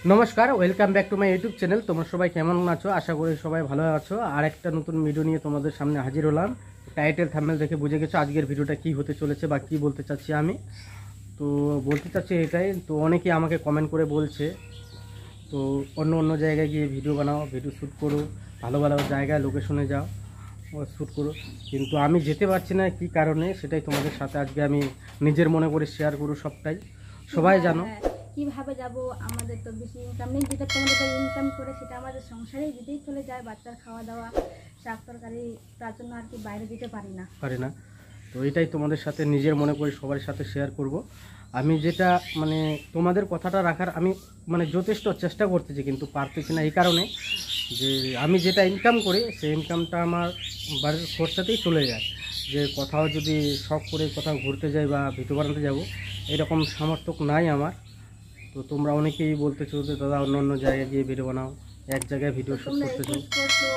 নমস্কার, welcome back to my YouTube channel. তোমরা সবাই কেমন আছো? আশা করি সবাই ভালো আছো। আর একটা নতুন ভিডিও নিয়ে তোমাদের সামনে হাজির হলাম। টাইটেল থাম্বনেল দেখে বুঝে গেছো আজকের ভিডিওটা কি হতে চলেছে বা কি বলতে চাচ্ছি আমি। তো বলতে চাচ্ছি এটাই, তো অনেকেই আমাকে কমেন্ট করে বলছে তো অন্য অন্য জায়গায় গিয়ে ভিডিও বানাও, ভিডিও শ্যুট করো, ভালো ভালো জায়গায় লোকেশনে যাও, শ্যুট করো, কিন্তু আমি যেতে পারছি না কী কারণে, সেটাই তোমাদের সাথে আজকে আমি নিজের মনে করে শেয়ার করব। সবটাই সবাই জানো। কিভাবে যাব, আমাদের তো বেশি ইনকাম নেই, যেটা তোমাদের ইনকাম করে সেটা আমাদের সংসারেই যেতেই চলে যায়, বাচ্চার খাওয়া দাওয়া, শাক তরকারি, তার জন্য আর কি বাইরে যেতে পারি না। তো এটাই তোমাদের সাথে নিজের মনে করে সবার সাথে শেয়ার করব। আমি যেটা মানে তোমাদের কথাটা রাখার আমি মানে যথেষ্ট চেষ্টা করতেছি, কিন্তু পারতেছি না এই কারণে যে আমি যেটা ইনকাম করি সেই ইনকামটা আমার বাড়ির খরচাতেই চলে যায়। যে কোথাও যদি শখ করে কোথাও ঘুরতে যাই বা ভিডিও বানাতে যাব, এরকম সামর্থ্য নাই আমার। তো তোমরা অনেকেই বলতেছো যে দাদা অন্য অন্য জায়গায় গিয়ে ভিডিও বানাও, এক জায়গায় ভিডিও শ্যুট করতেছো,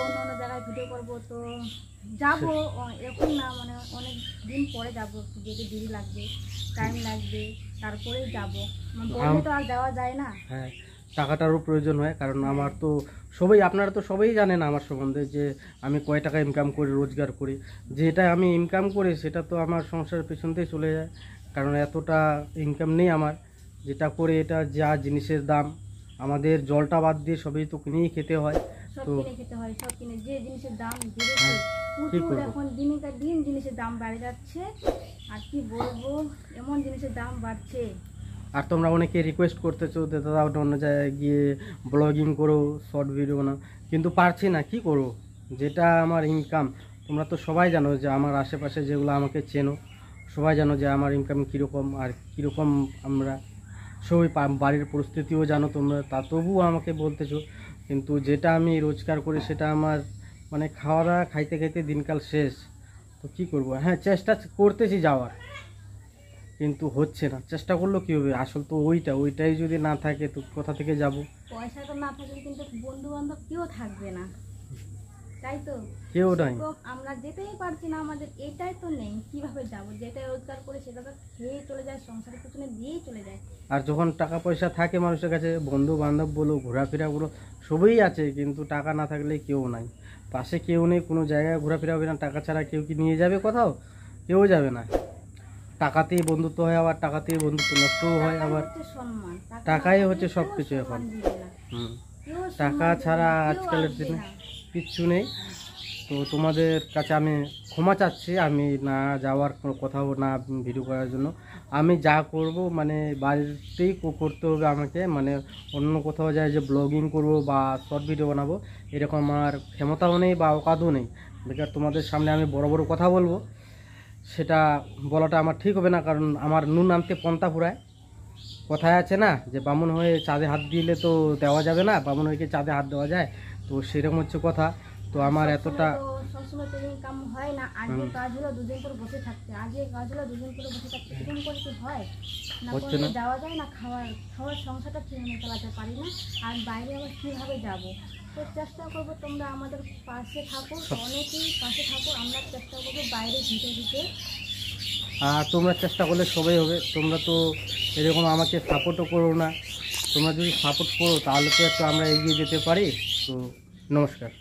অন্য অন্য জায়গায় ভিডিও করবো, তো যাবো এরকম না, মানে অনেক দিন পরে যাবো, যেতে দেরি লাগবে, টাইম লাগবে, তারপরেই যাবো, বললে তো আর দেওয়া যায় না। হ্যাঁ, টাকাটারও প্রয়োজন হয়, কারণ আমার তো সবাই, আপনারা তো সবাই জানেন আমার সম্বন্ধে যে আমি কয় টাকা ইনকাম করি, রোজগার করি। যেটা আমি ইনকাম করি সেটা তো আমার সংসারের পেছনতেই চলে যায়, কারণ এতটা ইনকাম নেই আমার। যেটা করে এটা যা জিনিসের দাম, আমাদের জলটা বাদ দিয়ে সবই তো কিনেই খেতে হয়। তো সব কিনে যে জিনিসের দাম বেড়েছে প্রচুর, এখন দিনকার দিন জিনিসের দাম বেড়ে যাচ্ছে, আর কি বলবো, এমন জিনিসের দাম বাড়ছে। আর তোমরা অনেকে রিকোয়েস্ট করতেছো যে দাদা অন্য জায়গায় গিয়ে ব্লগিং করো, শর্ট ভিডিও বানাও, কিন্তু পারছি না, কি করবো। যেটা আমার ইনকাম, তোমরা তো সবাই জানো যে আমার আশেপাশে যেগুলো আমাকে চেনো, সবাই জানো যে আমার ইনকাম কীরকম আর কীরকম। আমরা সবাই বাড়ির পরিস্থিতিও জানো তোমরা, তা তবুও আমাকে বলতেছো, কিন্তু যেটা আমি রোজগার করি সেটা আমার মানে খাইতে খাইতে দিনকাল শেষ। তো কি করব। হ্যাঁ, চেষ্টা করতেছি যাওয়ার, কিন্তু হচ্ছে না। চেষ্টা করলেও কী হবে, আসল তো ওইটাই যদি না থাকে তো কোথা থেকে যাব। পয়সা তো না থাকলে কিন্তু বন্ধু বান্ধব কেউ থাকবে না, তাই তো? কেউ নাই, আমরা যেতেই পারছি না, আমাদের এটাই তো নেই, কিভাবে যাব? যেটা রোজগার করে সেটা তো খেয়েই চলে যায়, সংসারের পিছনে দিয়েই চলে যায়। আর যখন টাকা পয়সা থাকে মানুষের কাছে, বন্ধু বান্ধব বলো, ঘোরাফেরা বলো, সবই আছে, কিন্তু টাকা না থাকলে কেউ নাই। পাশে কেউ নেই, কোনো জায়গায় ঘোরাফেরা হবে না, টাকা ছাড়া কেউ কি নিয়ে যাবে কোথাও? কেউ যাবে না। টাকাতেই বন্ধুত্ব হয়, আবার টাকাতেই বন্ধুত্ব নষ্টও হয়, আবার টাকাই হচ্ছে সব কিছু এখন। টাকা ছাড়া আজকালের দিনে কিচ্ছু নেই। তো তোমাদের কাছে আমি ক্ষমা চাচ্ছি, আমি না যাওয়ার কোথাও না ভিডিও করার জন্য। আমি যা করব মানে বাড়িতেই করতে হবে আমাকে, মানে অন্য কোথাও যায় যে ব্লগিং করব বা শর্ট ভিডিও বানাবো, এরকম আমার ক্ষমতাও নেই বা অকাদও নেই। বেকার তোমাদের সামনে আমি বড় বড় কথা বলবো, সেটা বলাটা আমার ঠিক হবে না, কারণ আমার নুন আনতে পন্তা ফুরায়। কথায় আছে না যে বামুন হয়ে চাঁদে হাত দিলে তো দেওয়া যাবে না, বামুন হয়ে চাঁদে হাত দেওয়া যায়, তো সেরকম হচ্ছে কথা। তো আমার এতটা সবসময় তো ইনকাম হয় না। আজকে কাজ হলো দুদিন করে বসে থাকতে, আজকে কাজ হলো দুদিন করে বসে থাকতে, এরকম করে কি হয়? না কোনো যাওয়া যায় না, খাওয়ার সংসারটা ঠিক মতো চালাতে পারি না, আর বাইরে আবার কীভাবে যাব? তো চেষ্টা করবো তোমরা আমাদের পাশে থাকো, অনেকেই পাশে থাকো, আমরা চেষ্টা করবো বাইরে ভিটে দিতে। আর তোমরা চেষ্টা করলে সবাই হবে। তোমরা তো এরকম আমাকে সাপোর্টও করো না, তোমরা যদি সাপোর্ট করো তাহলে তো একটু আমরা এগিয়ে যেতে পারি। তো নমস্কার।